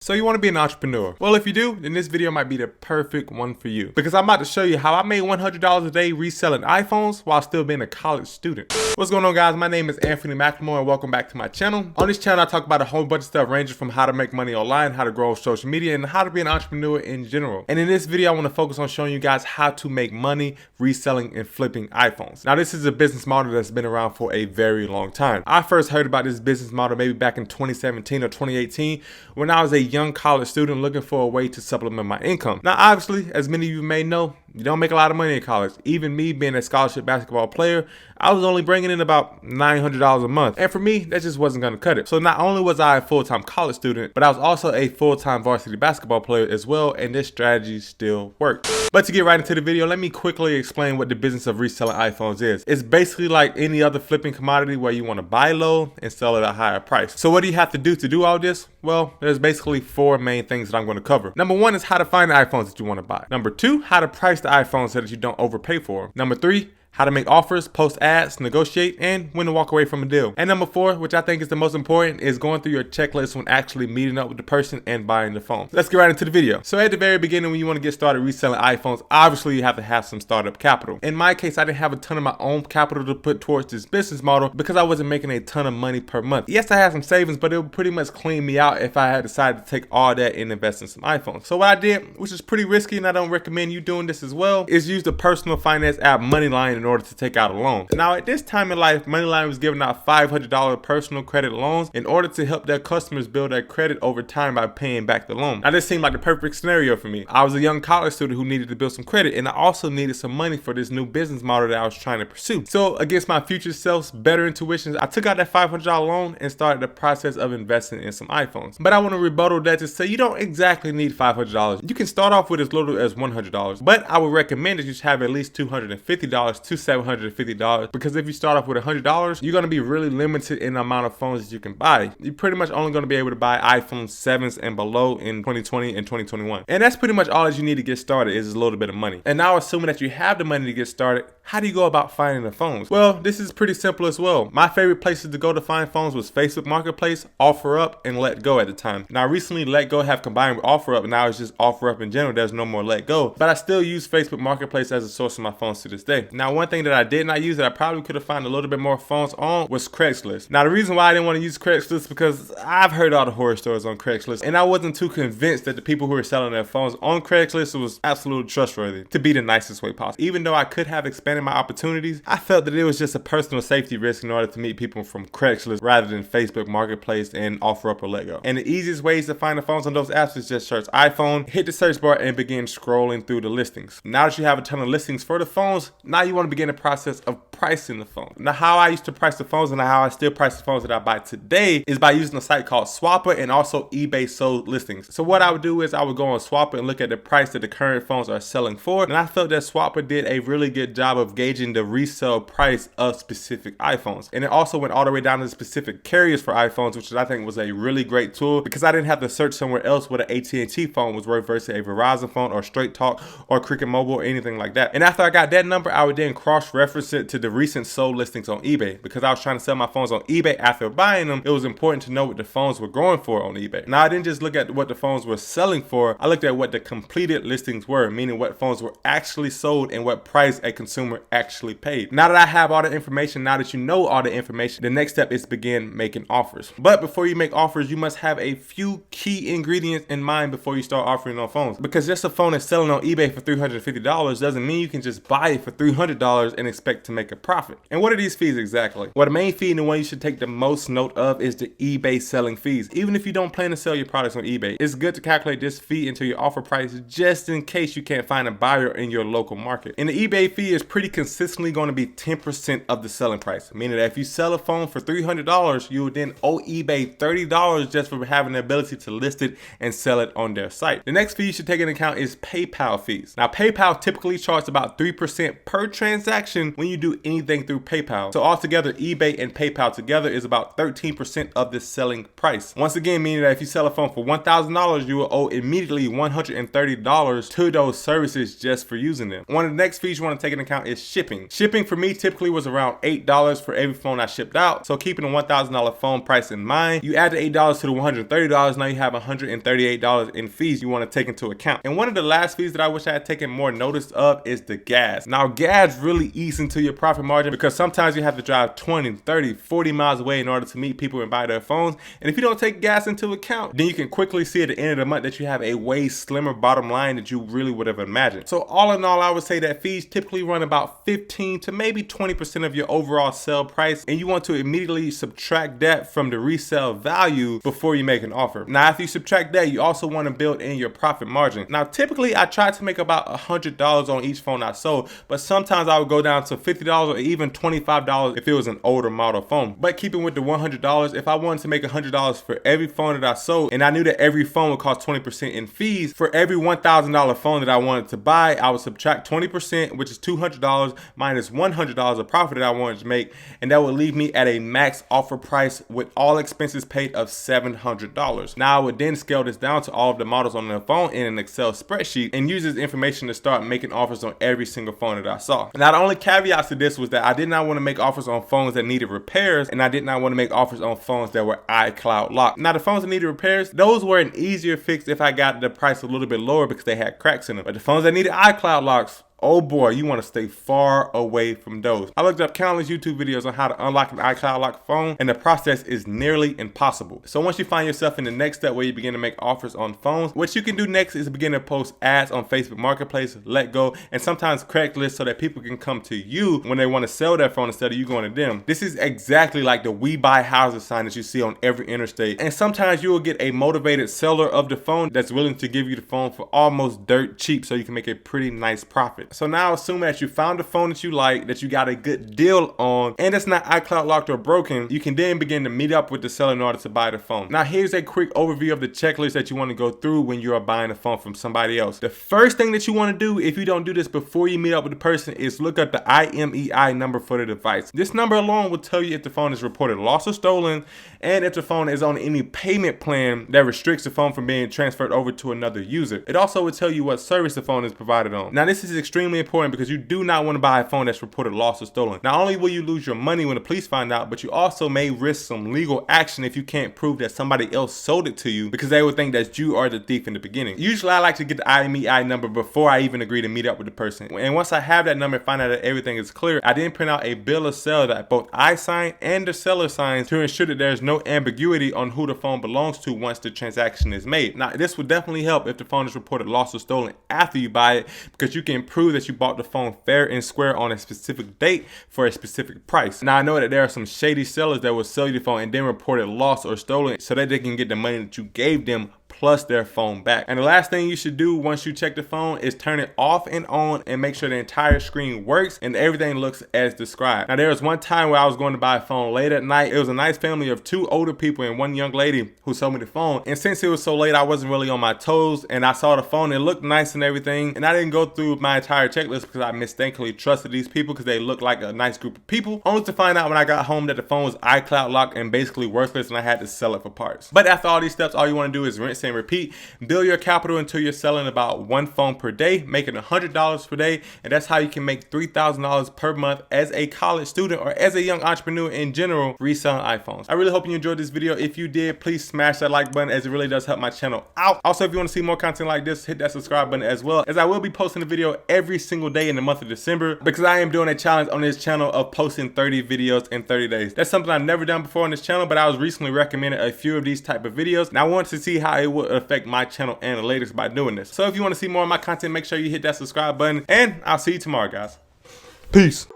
So you want to be an entrepreneur? Well, if you do, then this video might be the perfect one for you, because I'm about to show you how I made $100 a day reselling iPhones while still being a college student. What's going on, guys? My name is Anfernee and welcome back to my channel. On this channel, I talk about a whole bunch of stuff ranging from how to make money online, how to grow on social media, and how to be an entrepreneur in general. And in this video, I want to focus on showing you guys how to make money reselling and flipping iPhones. Now, this is a business model that's been around for a very long time. I first heard about this business model maybe back in 2017 or 2018 when I was a young college student looking for a way to supplement my income. Now, obviously, as many of you may know, you don't make a lot of money in college. Even me being a scholarship basketball player, I was only bringing in about $900 a month. And for me, that just wasn't going to cut it. So not only was I a full-time college student, but I was also a full-time varsity basketball player as well, and this strategy still worked. But to get right into the video, let me quickly explain what the business of reselling iPhones is. It's basically like any other flipping commodity where you want to buy low and sell at a higher price. So what do you have to do all this? Well, there's basically four main things that I'm going to cover. Number one is how to find the iPhones that you want to buy. Number two, how to price the iPhone so that you don't overpay for them. Number three, how to make offers, post ads, negotiate, and when to walk away from a deal. And number four, which I think is the most important, is going through your checklist when actually meeting up with the person and buying the phone. Let's get right into the video. So at the very beginning, when you want to get started reselling iPhones, obviously you have to have some startup capital. In my case, I didn't have a ton of my own capital to put towards this business model because I wasn't making a ton of money per month. Yes, I had some savings, but it would pretty much clean me out if I had decided to take all that and invest in some iPhones. So what I did, which is pretty risky and I don't recommend you doing this as well, is use the personal finance app Moneyline in order to take out a loan. Now, at this time in life, Moneyline was giving out $500 personal credit loans in order to help their customers build their credit over time by paying back the loan. Now, this seemed like the perfect scenario for me. I was a young college student who needed to build some credit, and I also needed some money for this new business model that I was trying to pursue. So, against my future self's better intuitions, I took out that $500 loan and started the process of investing in some iPhones. But I want to rebuttal that to say you don't exactly need $500. You can start off with as little as $100, but I would recommend that you have at least $250 to $750, because if you start off with $100, you're going to be really limited in the amount of phones that you can buy. You're pretty much only going to be able to buy iPhone 7s and below in 2020 and 2021. And that's pretty much all that you need to get started is a little bit of money. And now, assuming that you have the money to get started, how do you go about finding the phones? Well, this is pretty simple as well. My favorite places to go to find phones was Facebook Marketplace, OfferUp, and LetGo at the time. Now, recently LetGo have combined with OfferUp, and now it's just OfferUp in general. There's no more LetGo, but I still use Facebook Marketplace as a source of my phones to this day. Now, one thing that I did not use that I probably could have found a little bit more phones on was Craigslist. Now, the reason why I didn't want to use Craigslist is because I've heard all the horror stories on Craigslist, and I wasn't too convinced that the people who were selling their phones on Craigslist was absolutely trustworthy, to be the nicest way possible. Even though I could have expanded my opportunities, I felt that it was just a personal safety risk in order to meet people from Craigslist rather than Facebook Marketplace and OfferUp or LetGo. And the easiest ways to find the phones on those apps is just search iPhone, hit the search bar, and begin scrolling through the listings. Now that you have a ton of listings for the phones, now you want to begin the process of pricing the phone. Now, how I used to price the phones and how I still price the phones that I buy today is by using a site called Swapper and also eBay sold listings. So what I would do is I would go on Swapper and look at the price that the current phones are selling for, and I felt that Swapper did a really good job of gauging the resale price of specific iPhones. And it also went all the way down to the specific carriers for iPhones, which I think was a really great tool because I didn't have to search somewhere else what an AT&T phone was worth versus a Verizon phone or Straight Talk or Cricket Mobile or anything like that. And after I got that number, I would then cross-reference it to the recent sold listings on eBay. Because I was trying to sell my phones on eBay after buying them, it was important to know what the phones were going for on eBay. Now, I didn't just look at what the phones were selling for, I looked at what the completed listings were, meaning what phones were actually sold and what price a consumer actually paid. Now that I have all the information, now that you know all the information, the next step is to begin making offers. But before you make offers, you must have a few key ingredients in mind before you start offering on phones. Because just a phone that's selling on eBay for $350 doesn't mean you can just buy it for $300 and expect to make a profit. And what are these fees exactly? Well, the main fee and the one you should take the most note of is the eBay selling fees. Even if you don't plan to sell your products on eBay, it's good to calculate this fee into your offer price just in case you can't find a buyer in your local market. And the eBay fee is pretty consistently going to be 10% of the selling price, meaning that if you sell a phone for $300, you would then owe eBay $30 just for having the ability to list it and sell it on their site. The next fee you should take into account is PayPal fees. Now, PayPal typically charges about 3% per transaction when you do anything through PayPal. So altogether, eBay and PayPal together is about 13% of the selling price. Once again, meaning that if you sell a phone for $1,000, you will owe immediately $130 to those services just for using them. One of the next fees you want to take into account is shipping. Shipping for me typically was around $8 for every phone I shipped out. So keeping a $1,000 phone price in mind, you add the $8 to the $130, now you have $138 in fees you want to take into account. And one of the last fees that I wish I had taken more notice of is the gas. Now gas really eats into your profit margin because sometimes you have to drive 20, 30, 40 miles away in order to meet people and buy their phones. And if you don't take gas into account, then you can quickly see at the end of the month that you have a way slimmer bottom line that you really would have imagined. So all in all, I would say that fees typically run about 15 to maybe 20% of your overall sale price, and you want to immediately subtract that from the resale value before you make an offer. Now after you subtract that, you also want to build in your profit margin. Now typically I try to make about $100 on each phone I sold, but sometimes I would go down to $50 or even $25 if it was an older model phone. But keeping with the $100, if I wanted to make $100 for every phone that I sold, and I knew that every phone would cost 20% in fees, for every $1,000 phone that I wanted to buy, I would subtract 20%, which is $200, minus $100 of profit that I wanted to make, and that would leave me at a max offer price with all expenses paid of $700. Now I would then scale this down to all of the models on the phone in an Excel spreadsheet and use this information to start making offers on every single phone that I saw. Now the only caveats to this was that I did not want to make offers on phones that needed repairs, and I did not want to make offers on phones that were iCloud locked. Now the phones that needed repairs, those were an easier fix if I got the price a little bit lower because they had cracks in them. But the phones that needed iCloud locks, oh boy, you want to stay far away from those. I looked up countless YouTube videos on how to unlock an iCloud lock phone, and the process is nearly impossible. So once you find yourself in the next step where you begin to make offers on phones, what you can do next is begin to post ads on Facebook Marketplace, Letgo, and sometimes Craigslist so that people can come to you when they want to sell their phone instead of you going to them. This is exactly like the We Buy Houses sign that you see on every interstate. And sometimes you will get a motivated seller of the phone that's willing to give you the phone for almost dirt cheap so you can make a pretty nice profit. So now assume that you found a phone that you like, that you got a good deal on, and it's not iCloud locked or broken, you can then begin to meet up with the seller in order to buy the phone. Now here's a quick overview of the checklist that you want to go through when you are buying a phone from somebody else. The first thing that you want to do, if you don't do this before you meet up with the person, is look up the IMEI number for the device. This number alone will tell you if the phone is reported lost or stolen, and if the phone is on any payment plan that restricts the phone from being transferred over to another user. It also will tell you what service the phone is provided on. Now this is extremely important because you do not want to buy a phone that's reported lost or stolen. Not only will you lose your money when the police find out, but you also may risk some legal action if you can't prove that somebody else sold it to you, because they would think that you are the thief in the beginning. Usually I like to get the IMEI number before I even agree to meet up with the person. And once I have that number and find out that everything is clear, I then print out a bill of sale that both I sign and the seller signs to ensure that there's no ambiguity on who the phone belongs to once the transaction is made. Now this would definitely help if the phone is reported lost or stolen after you buy it, because you can prove that you bought the phone fair and square on a specific date for a specific price. Now I know that there are some shady sellers that will sell you the phone and then report it lost or stolen so that they can get the money that you gave them plus their phone back. And the last thing you should do once you check the phone is turn it off and on and make sure the entire screen works and everything looks as described. Now there was one time where I was going to buy a phone late at night. It was a nice family of 2 older people and 1 young lady who sold me the phone. And since it was so late, I wasn't really on my toes, and I saw the phone, it looked nice and everything, and I didn't go through my entire checklist because I mistakenly trusted these people because they looked like a nice group of people, only to find out when I got home that the phone was iCloud locked and basically worthless, and I had to sell it for parts. But after all these steps, all you want to do is rinse and repeat. Build your capital until you're selling about 1 phone per day, making $100 per day, and that's how you can make $3,000 per month as a college student or as a young entrepreneur in general reselling iPhones. I really hope you enjoyed this video. If you did, please smash that like button, as it really does help my channel out. Also, if you want to see more content like this, hit that subscribe button as well, as I will be posting a video every single day in the month of December, because I am doing a challenge on this channel of posting 30 videos in 30 days. That's something I've never done before on this channel, but I was recently recommended a few of these type of videos, and I wanted to see how it would affect my channel analytics by doing this. So if you want to see more of my content, make sure you hit that subscribe button, and I'll see you tomorrow, guys. Peace.